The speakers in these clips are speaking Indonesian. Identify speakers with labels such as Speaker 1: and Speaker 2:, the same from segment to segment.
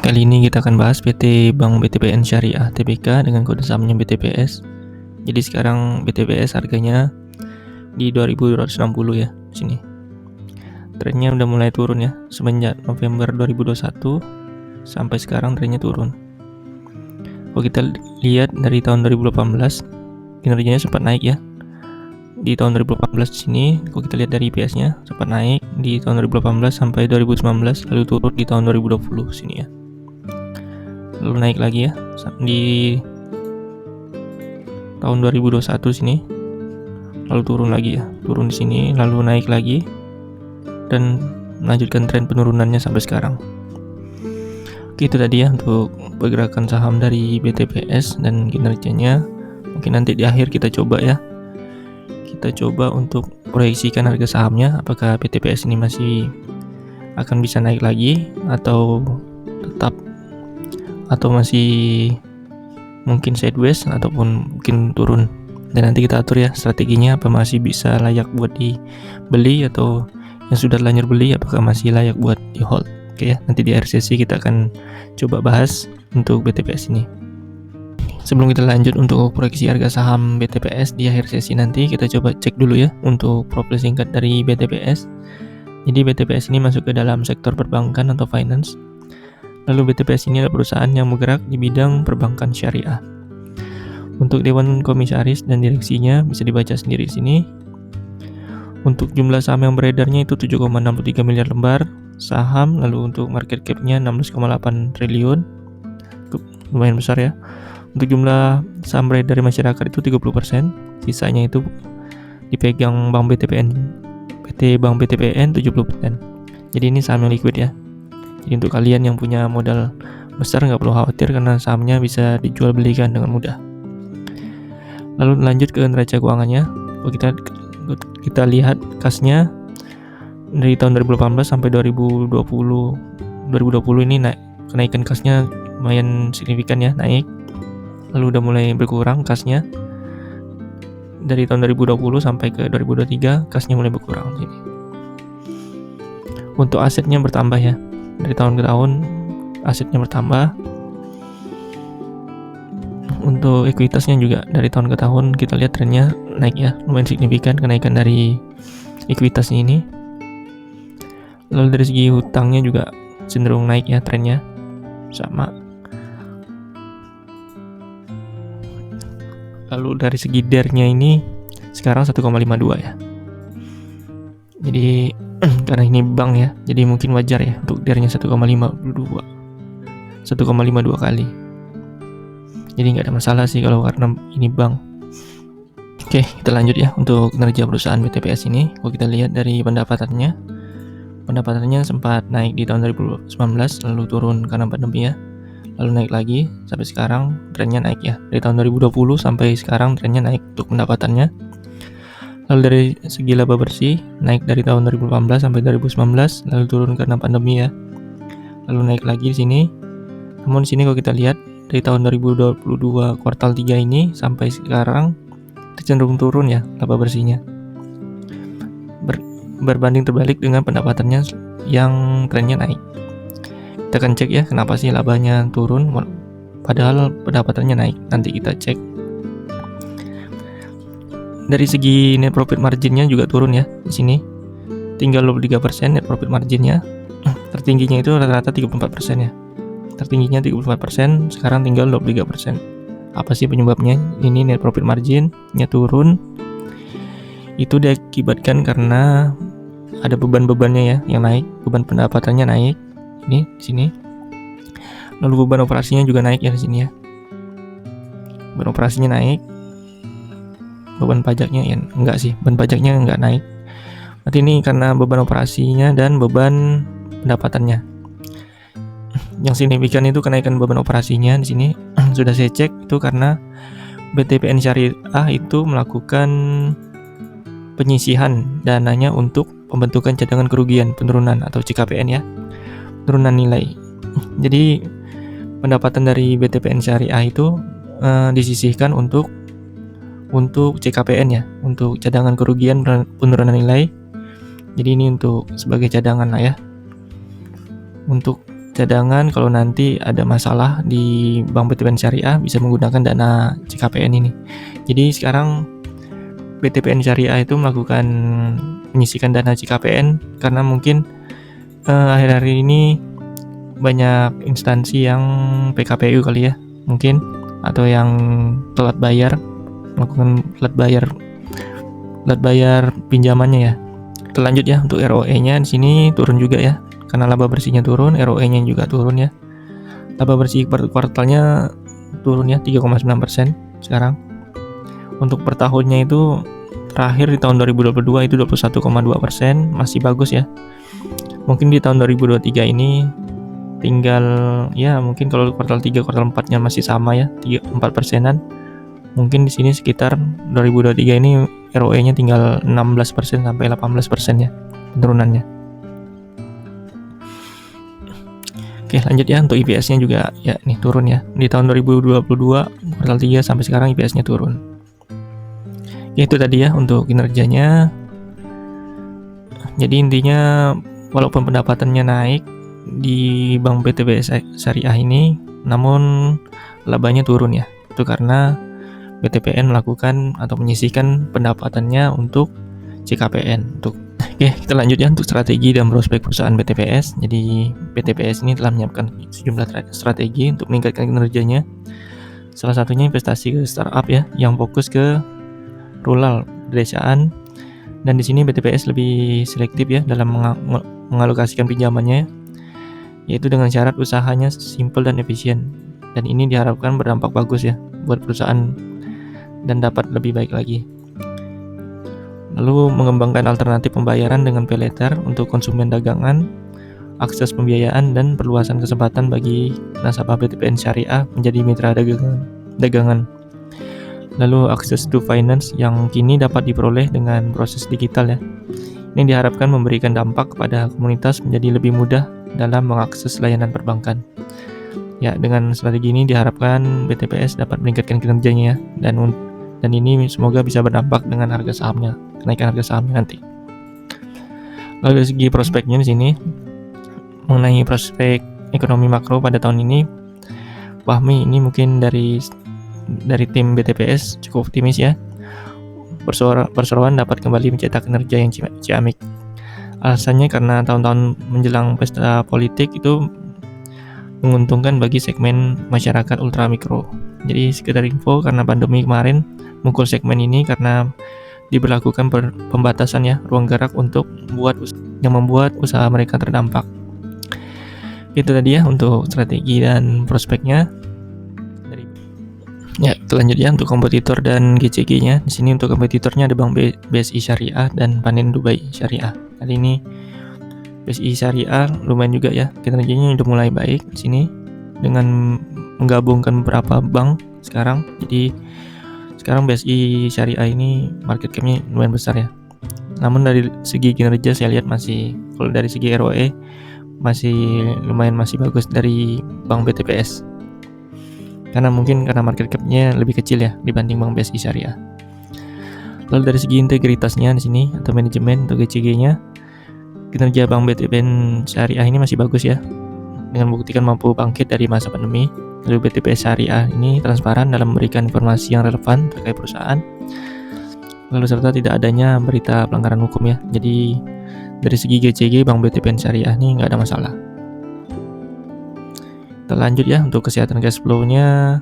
Speaker 1: Kali ini kita akan bahas PT Bank BTPN Syariah Tbk dengan kode sahamnya BTPS. Jadi sekarang BTPS harganya di 2.260 ya di sini. Trennya udah mulai turun ya semenjak November 2021 sampai sekarang trennya turun. Kalau kita lihat dari tahun 2018 kinerjanya sempat naik ya. Di tahun 2018 di sini, kalau kita lihat dari IPS-nya sempat naik di tahun 2018 sampai 2019, lalu turun di tahun 2020 sini ya. Lalu naik lagi ya di tahun 2021 sini, lalu turun lagi ya, turun di sini, lalu naik lagi dan melanjutkan tren penurunannya sampai sekarang. Oke, itu tadi ya untuk pergerakan saham dari BTPS dan kinerjanya. Mungkin nanti di akhir kita coba ya. Kita coba untuk proyeksikan harga sahamnya, apakah BTPS ini masih akan bisa naik lagi atau tetap atau masih mungkin sideways ataupun mungkin turun. Dan nanti kita atur ya strateginya, apa masih bisa layak buat dibeli atau yang sudah terlanjur beli apakah masih layak buat di hold. Oke ya, nanti di akhir sesi kita akan coba bahas untuk BTPS ini. Sebelum kita lanjut untuk proyeksi harga saham BTPS di akhir sesi nanti, kita coba cek dulu ya untuk profil singkat dari BTPS. Jadi BTPS ini masuk ke dalam sektor perbankan atau finance. Lalu BTPS ini adalah perusahaan yang bergerak di bidang perbankan syariah. Untuk dewan komisaris dan direksinya bisa dibaca sendiri di sini. Untuk jumlah saham yang beredarnya itu 7,63 miliar lembar saham, lalu untuk market cap-nya 16,8 triliun. Lumayan besar ya. Untuk jumlah saham beredar dari masyarakat itu 30%, sisanya itu dipegang Bank BTPN, PT Bank BTPN 70%. Jadi ini saham yang liquid ya. Jadi untuk kalian yang punya modal besar nggak perlu khawatir karena sahamnya bisa dijual belikan dengan mudah. Lalu lanjut ke neraca keuangannya. Kalau kita lihat kasnya dari tahun 2018 sampai 2020 ini kenaikan kasnya lumayan signifikan ya, naik. Lalu udah mulai berkurang kasnya dari tahun 2020 sampai ke 2023, kasnya mulai berkurang. Jadi untuk asetnya bertambah ya, dari tahun ke tahun asetnya bertambah. Untuk ekuitasnya juga dari tahun ke tahun kita lihat trennya naik ya, lumayan signifikan kenaikan dari ekuitasnya ini. Lalu dari segi hutangnya juga cenderung naik ya, trennya sama. Lalu dari segi DER-nya ini sekarang 1,52 ya. Jadi karena ini bank ya, jadi mungkin wajar ya untuk DER-nya 1,52 kali. Jadi nggak ada masalah sih kalau karena ini bank. Oke, kita lanjut ya untuk kinerja perusahaan BTPS ini. Kalau kita lihat dari pendapatannya sempat naik di tahun 2019, lalu turun karena pandemi ya. Lalu naik lagi sampai sekarang trennya naik ya. Dari tahun 2020 sampai sekarang trennya naik untuk pendapatannya. Lalu dari segi laba bersih naik dari tahun 2018 sampai 2019, lalu turun karena pandemi ya. Lalu naik lagi di sini. Namun di sini kalau kita lihat dari tahun 2022 kuartal 3 ini sampai sekarang cenderung turun ya laba bersihnya. Berbanding terbalik dengan pendapatannya yang trennya naik. Kita akan cek ya kenapa sih labanya turun padahal pendapatannya naik. Nanti kita cek. Dari segi net profit marginnya juga turun ya di sini. Tinggal 23% net profit marginnya. Tertingginya itu rata-rata 34% ya. Tertingginya 34%, sekarang tinggal 23%. Apa sih penyebabnya? Ini net profit marginnya turun. Itu diakibatkan karena ada beban-bebannya ya yang naik, beban pendapatannya naik. Ini di sini. Lalu beban operasinya juga naik ya di sini ya. Beban operasinya naik. Beban pajaknya ya enggak sih, beban pajaknya enggak naik. Berarti ini karena beban operasinya dan beban pendapatannya. Yang signifikan itu kenaikan beban operasinya di sini. Sudah saya cek itu karena BTPN Syariah itu melakukan penyisihan dananya untuk pembentukan cadangan kerugian penurunan atau CKPN ya. Penurunan nilai. Jadi pendapatan dari BTPN Syariah itu disisihkan untuk CKPN ya, untuk cadangan kerugian penurunan nilai. Jadi ini untuk sebagai cadangan lah ya, untuk cadangan kalau nanti ada masalah di Bank BTPN Syariah bisa menggunakan dana CKPN ini. Jadi sekarang BTPN Syariah itu menyisihkan dana CKPN karena mungkin akhir-akhir ini banyak instansi yang PKPU kali ya, mungkin, atau yang melakukan telat bayar pinjamannya ya. Terlanjut ya untuk ROE-nya di sini turun juga ya. Karena laba bersihnya turun, ROE-nya juga turun ya. Laba bersih per kuartalnya turun ya 3,9% sekarang. Untuk per tahunnya itu terakhir di tahun 2022 itu 21,2%, masih bagus ya. Mungkin di tahun 2023 ini tinggal ya, mungkin kalau kuartal 3 kuartal 4-nya masih sama ya, 4%-an. Mungkin di sini sekitar 2023 ini ROE-nya tinggal 16% sampai 18% ya penurunannya. Oke, lanjut ya untuk EPS-nya juga ya nih turun ya. Di tahun 2022 kuartal 3 sampai sekarang EPS-nya turun. Ya, itu tadi ya untuk kinerjanya. Jadi intinya walaupun pendapatannya naik di Bank BTP Syariah ini, namun labanya turun ya. Itu karena BTPN melakukan atau menyisihkan pendapatannya untuk CKPN. Oke, kita lanjut ya untuk strategi dan prospek perusahaan BTPS. Jadi BTPS ini telah menyiapkan sejumlah strategi untuk meningkatkan kinerjanya. Salah satunya investasi ke startup ya, yang fokus ke rural, pedesaan. Dan di sini BTPS lebih selektif ya dalam mengalokasikan pinjamannya, yaitu dengan syarat usahanya simple dan efisien. Dan ini diharapkan berdampak bagus ya buat perusahaan dan dapat lebih baik lagi. Lalu mengembangkan alternatif pembayaran dengan pay later untuk konsumen dagangan, akses pembiayaan, dan perluasan kesempatan bagi nasabah BTPN Syariah menjadi mitra dagangan. Lalu akses to finance yang kini dapat diperoleh dengan proses digital ya. Ini diharapkan memberikan dampak kepada komunitas menjadi lebih mudah dalam mengakses layanan perbankan. Ya, dengan strategi ini diharapkan BTPS dapat meningkatkan kinerjanya ya, dan ini semoga bisa berdampak dengan kenaikan harga sahamnya nanti. Lalu dari segi prospeknya di sini, mengenai prospek ekonomi makro pada tahun ini, Fahmi ini mungkin dari tim BTPS cukup optimis ya. Perseroan dapat kembali mencetak kinerja yang ciamik. Alasannya karena tahun-tahun menjelang pesta politik itu menguntungkan bagi segmen masyarakat ultramikro. Jadi sekedar info, karena pandemi kemarin mukul segmen ini karena diberlakukan pembatasan ya ruang gerak yang membuat usaha mereka terdampak. Itu tadi ya untuk strategi dan prospeknya. Ya, kita lanjut ya untuk kompetitor dan GCG-nya. Di sini untuk kompetitornya ada Bank BSI Syariah dan Panin Dubai Syariah. Kali ini BSI Syariah lumayan juga ya, kinerjanya udah mulai baik di sini dengan menggabungkan beberapa bank sekarang. Jadi sekarang BSI Syariah ini market cap-nya lumayan besar ya. Namun dari segi kinerja saya lihat kalau dari segi ROE masih bagus dari Bank BTPS. Karena market cap-nya lebih kecil ya dibanding Bank BSI Syariah. Lalu dari segi integritasnya di sini atau manajemen untuk GCG-nya, kinerja Bank BTPN Syariah ini masih bagus ya, dengan membuktikan mampu bangkit dari masa pandemi. Lalu BTPS Syariah ini transparan dalam memberikan informasi yang relevan terkait perusahaan, lalu serta tidak adanya berita pelanggaran hukum ya. Jadi dari segi GCG Bank BTPN Syariah ini nggak ada masalah. Kita lanjut ya untuk kesehatan cash flow-nya.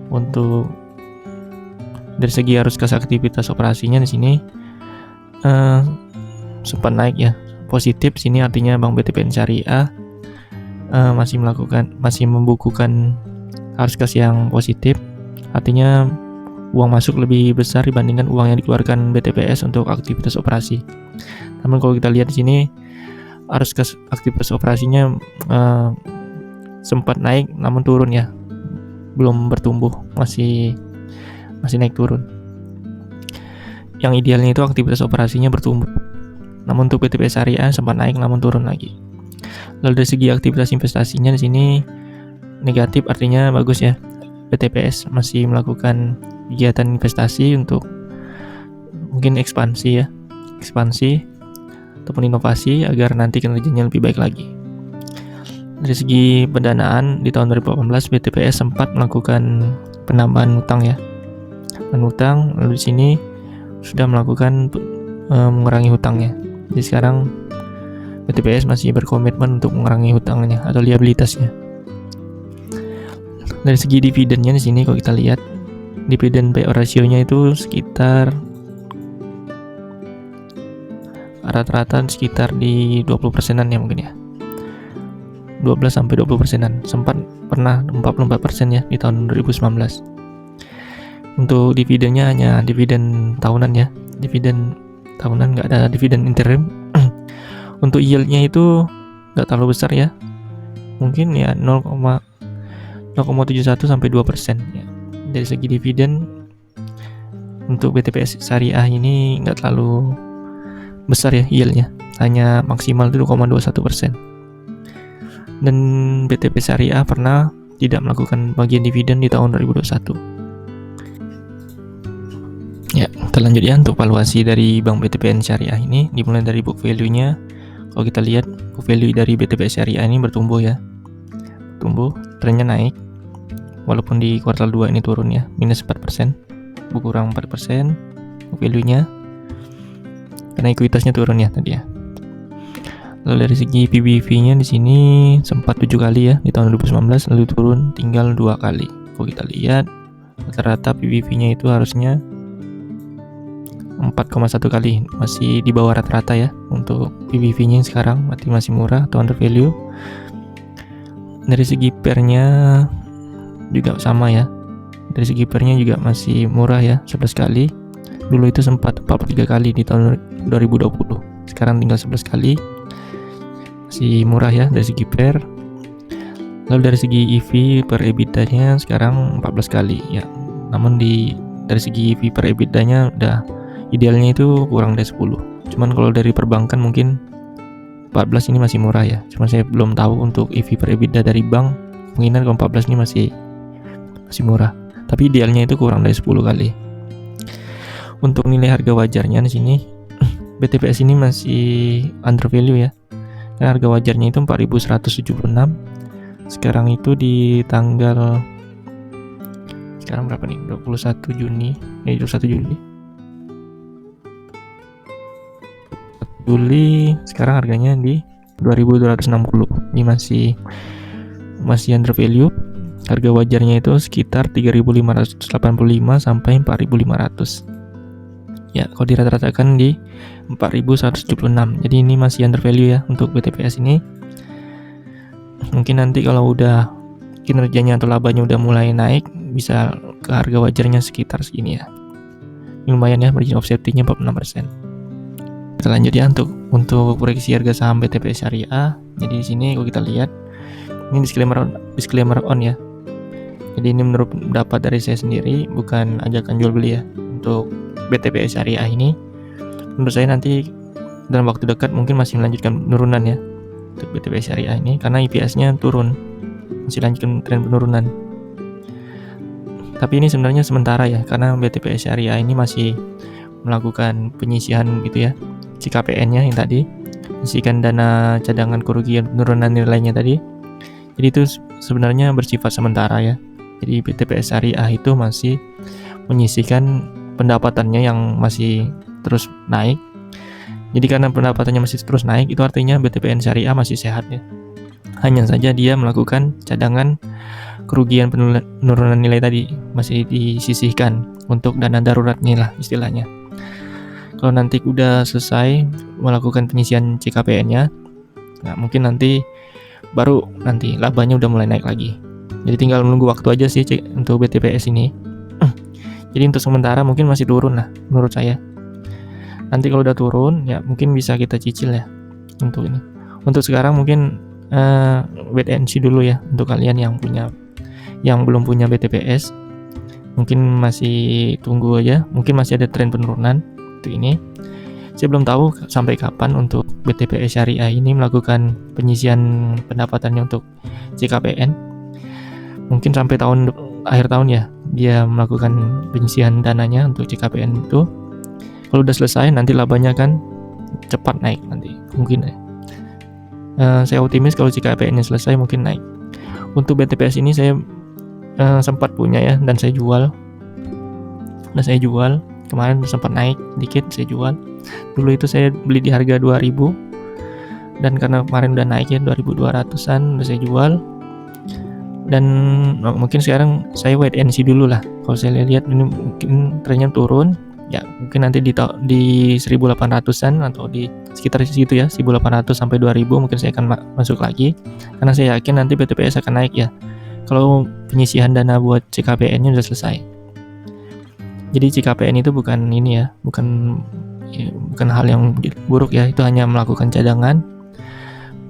Speaker 1: Untuk dari segi arus kas aktivitas operasinya di sini sempat naik ya, positif sini, artinya Bank BTPN Syariah masih membukukan arus kas yang positif, artinya uang masuk lebih besar dibandingkan uang yang dikeluarkan BTPS untuk aktivitas operasi. Namun kalau kita lihat di sini arus kas aktivitas operasinya sempat naik namun turun ya, belum bertumbuh, masih naik turun. Yang idealnya itu aktivitas operasinya bertumbuh. Namun untuk BTPS Syariah sempat naik namun turun lagi. Lalu dari segi aktivitas investasinya di sini negatif, artinya bagus ya. BTPS masih melakukan kegiatan investasi untuk mungkin ekspansi ataupun inovasi agar nanti kinerjanya lebih baik lagi. Dari segi pendanaan di tahun 2018 BTPS sempat melakukan penambahan utang ya. Utang, lalu di sini sudah melakukan mengurangi hutangnya. Jadi sekarang BTPS masih berkomitmen untuk mengurangi hutangnya atau liabilitasnya. Dari segi dividennya di sini kalau kita lihat dividen payout ratio-nya itu sekitar rata-rata sekitar di 20%-an ya mungkin ya. 12 sampai 20%-an. Sempat pernah 44% ya di tahun 2019. Untuk dividennya hanya dividen tahunan ya. Dividen tahunan, nggak ada dividen interim. Untuk yield-nya itu nggak terlalu besar ya. Mungkin ya 0,71 sampai 2% ya. Dari segi dividen untuk BTPS Syariah ini nggak terlalu besar ya yield-nya. Hanya maksimal itu 2,21%. Dan BTP Syariah pernah tidak melakukan bagian dividen di tahun 2021. Ya, kita lanjut ya untuk valuasi dari Bank BTPN Syariah ini. Dimulai dari book value-nya. Kalau kita lihat book value dari BTP Syariah ini bertumbuh ya. Tumbuh, trennya naik. Walaupun di kuartal 2 ini turun ya, minus 4%. Berkurang 4% book value-nya. Karena ekuitasnya turun ya tadi ya. Lalu dari segi PBV-nya di sini sempat 7 kali ya di tahun 2019, lalu turun tinggal 2 kali. Kalau kita lihat rata-rata PBV-nya itu harusnya 4,1 kali, masih di bawah rata-rata ya. Untuk PBV-nya sekarang masih murah atau under value. Dari segi PER-nya juga sama ya. Dari segi PER-nya juga masih murah ya, 11 kali. Dulu itu sempat 43 kali di tahun 2020. Sekarang tinggal 11 kali. Masih murah ya dari segi PER. Lalu dari segi EV per EBITDA-nya sekarang 14 kali ya. Namun dari segi EV per EBITDA-nya udah idealnya itu kurang dari 10. Cuman kalau dari perbankan mungkin 14 ini masih murah ya. Cuma saya belum tahu untuk EV per EBITDA dari bank. Mungkin kalau 14 ini masih murah. Tapi idealnya itu kurang dari 10 kali. Untuk nilai harga wajarnya di sini BTPS ini masih under value ya. Karena harga wajarnya itu 4.176. Sekarang itu di tanggal sekarang berapa nih? 21 Juni. 21 Juli. Sekarang harganya di 2.260. Ini masih under value. Harga wajarnya itu sekitar 3.585 sampai 4.500. Ya, kalau dirata-ratakan di 4.176. Jadi ini masih under value ya untuk BTPS ini. Mungkin nanti kalau udah kinerjanya atau labanya udah mulai naik, bisa ke harga wajarnya sekitar segini ya. Ini lumayan ya, margin of safety-nya 46%. Kita lanjut ya untuk proyeksi harga saham BTPS Syariah. Jadi di sini kalau kita lihat ini disclaimer on ya. Jadi ini menurut pendapat dari saya sendiri, bukan ajakan jual beli ya. Untuk BTPS Syariah ini menurut saya nanti dalam waktu dekat mungkin masih melanjutkan penurunan ya untuk BTPS Syariah ini, karena EPS-nya turun, masih lanjutkan tren penurunan. Tapi ini sebenarnya sementara ya, karena BTPS Syariah ini masih melakukan penyisihan gitu ya, CKPN-nya yang tadi, menyisihkan dana cadangan kerugian penurunan nilainya tadi. Jadi itu sebenarnya bersifat sementara ya. Jadi BTPS Syariah itu masih menyisihkan pendapatannya yang masih terus naik. Jadi karena pendapatannya masih terus naik, itu artinya BTPN Syariah masih sehat ya. Hanya saja dia melakukan cadangan kerugian penurunan nilai tadi, masih disisihkan untuk dana daruratnya lah istilahnya. Kalau nanti udah selesai melakukan penyisihan CKPN-nya, nah mungkin nanti baru nanti labanya udah mulai naik lagi. Jadi tinggal menunggu waktu aja sih untuk BTPS ini. Jadi untuk sementara mungkin masih turun lah menurut saya. Nanti kalau udah turun ya mungkin bisa kita cicil ya untuk ini. Untuk sekarang mungkin wait and see dulu ya untuk kalian yang belum punya BTPS. Mungkin masih tunggu aja, mungkin masih ada tren penurunan untuk ini. Saya belum tahu sampai kapan untuk BTPS Syariah ini melakukan penyisihan pendapatannya untuk CKPN. Mungkin sampai akhir tahun ya dia melakukan penyisihan dananya untuk CKPN itu. Kalau udah selesai nanti labanya kan cepat naik nanti mungkin ya. Saya optimis kalau CKPN-nya selesai mungkin naik. Untuk BTPS ini saya sempat punya ya, dan saya jual. Kemarin sempat naik dikit, saya jual. Dulu itu saya beli di harga 2000, dan karena kemarin udah naik ya 2200-an, udah saya jual. Dan mungkin sekarang saya wait and see dulu lah. Kalau saya lihat ini mungkin trennya turun, ya mungkin nanti di 1800-an atau di sekitar situ ya, 1800 sampai 2000 mungkin saya akan masuk lagi, karena saya yakin nanti BTPS akan naik ya kalau penyisihan dana buat CKPN-nya sudah selesai. Jadi CKPN itu bukan ini ya, bukan hal yang buruk ya, itu hanya melakukan cadangan,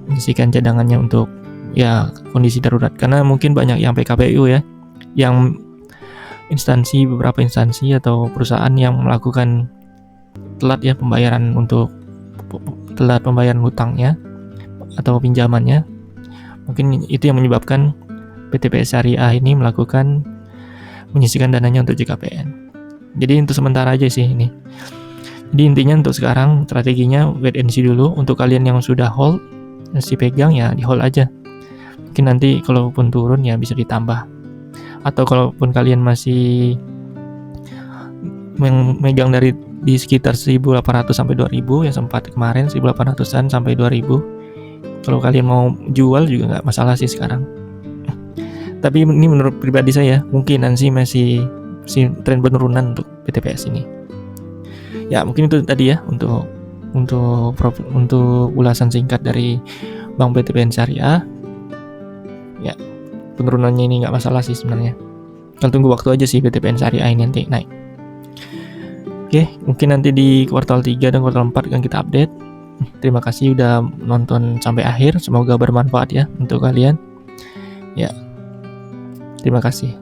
Speaker 1: menyisihkan cadangannya untuk ya kondisi darurat. Karena mungkin banyak yang PKPU ya, yang beberapa instansi atau perusahaan yang melakukan telat pembayaran hutangnya atau pinjamannya. Mungkin itu yang menyebabkan BTPS Syariah ini melakukan menyisihkan dananya untuk JKPN. Jadi untuk sementara aja sih ini. Jadi intinya untuk sekarang strateginya wait and see dulu. Untuk kalian yang sudah hold, masih pegang ya di hold aja. Mungkin nanti kalaupun turun ya bisa ditambah. Atau kalaupun kalian masih megang di sekitar 1800 sampai 2000 ya, sempat kemarin 1800-an sampai 2000. Kalau kalian mau jual juga nggak masalah sih sekarang. Tapi ini menurut pribadi saya, mungkin nanti masih tren penurunan untuk BTPS ini. Ya mungkin itu tadi ya untuk ulasan singkat dari Bank BTPN Syariah. Ya, penurunannya ini nggak masalah sih sebenarnya. Kan tunggu waktu aja sih BTPN Syariah ini nanti naik. Oke, mungkin nanti di kuartal 3 dan kuartal 4 akan kita update. Terima kasih udah nonton sampai akhir. Semoga bermanfaat ya untuk kalian. Ya, terima kasih.